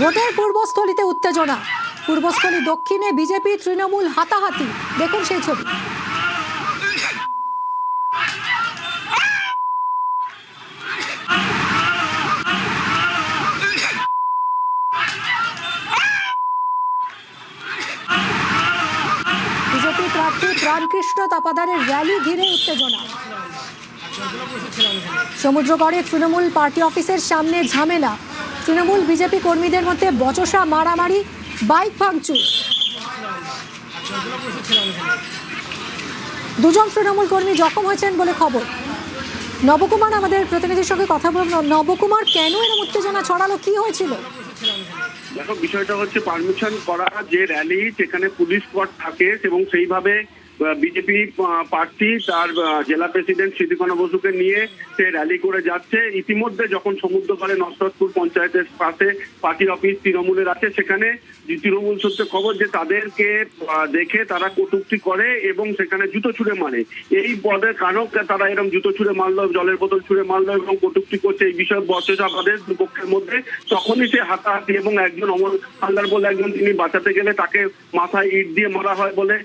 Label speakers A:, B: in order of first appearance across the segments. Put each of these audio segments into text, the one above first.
A: ভোটের পূর্বস্থলীতে উত্তেজনা। পূর্বস্থলী দক্ষিণে বিজেপি তৃণমূল হাতাহাতি, দেখুন সেই ছবি। বিজেপি প্রার্থী প্রাণকৃষ্ণ তাপাদারের র্যালি ঘিরে উত্তেজনা। সমুদ্রগড়ে তৃণমূল পার্টি অফিসের সামনে ঝামেলা। তৃণমূল বিজেপি কর্মীদের মধ্যে বচসা, মারামারি, বাইক ভাঙচুর। দুজন তৃণমূল কর্মী জখম হয়েছেন বলে খবর। নবকুমার আমাদের প্রতিনিধির সঙ্গে কথা বলল। নবকুমার, কেন এরকম উত্তেজনা ছড়ালো, কি হয়েছিল?
B: দেখো, বিষয়টা হচ্ছে পারমিশন করা যে র্যালি, সেখানে পুলিশ স্কোয়াড থাকে এবং সেইভাবে বিজেপি প্রার্থী তার জেলা প্রেসিডেন্ট সিদ্দিকুর বসুকে নিয়ে সে র্যালি করে যাচ্ছে। ইতিমধ্যে যখন সমুদ্রপাড়ে নসরতপুর পঞ্চায়েতের পাশে পার্টি অফিস তৃণমূলের আছে, সেখানে তৃণমূল সূত্রে খবর যে তাদেরকে দেখে তারা কটূক্তি করে এবং সেখানে জুতো ছুঁড়ে মারে। এই পদের কারণ তারা এরকম জুতো ছুঁড়ে মারলো, জলের বোতল ছুঁড়ে মারলো এবং কটূক্তি করছে। এই বিষয়ে বচসাবাদের দুপক্ষের মধ্যে তখনই সে হাতাহাতি এবং একজন অমর হালদার বলে একজন, তিনি বাঁচাতে গেলে তাকে মাথায় ইট দিয়ে মারা হয় বলে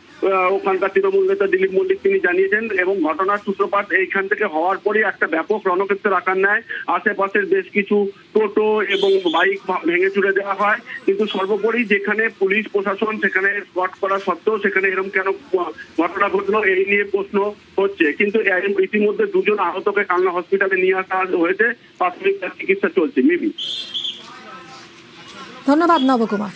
B: ওখানকার তৃণমূল নেতা দিলীপ মল্লিক তিনি জানিয়েছেন। এবং ঘটনার সূত্রপাত এইখান থেকে হওয়ার পরই একটা ব্যাপক রণক্ষেত্রের আকার নেয়। আশেপাশের বেশ কিছু টোটো এবং বাইক ভেঙে চুরে দেওয়া হয়, কিন্তু সর্বোপরি যেখানে পুলিশ প্রশাসন সেখানে স্পট করা সত্ত্বেও সেখানে এরকম কেন ঘটনা ঘটলো এই নিয়ে প্রশ্ন হচ্ছে। কিন্তু ইতিমধ্যে দুজন আহতকে কালনা হসপিটালে নিয়ে আসা হয়েছে, প্রাথমিক চিকিৎসা চলছে। মিমি,
A: ধন্যবাদ নবকুমার।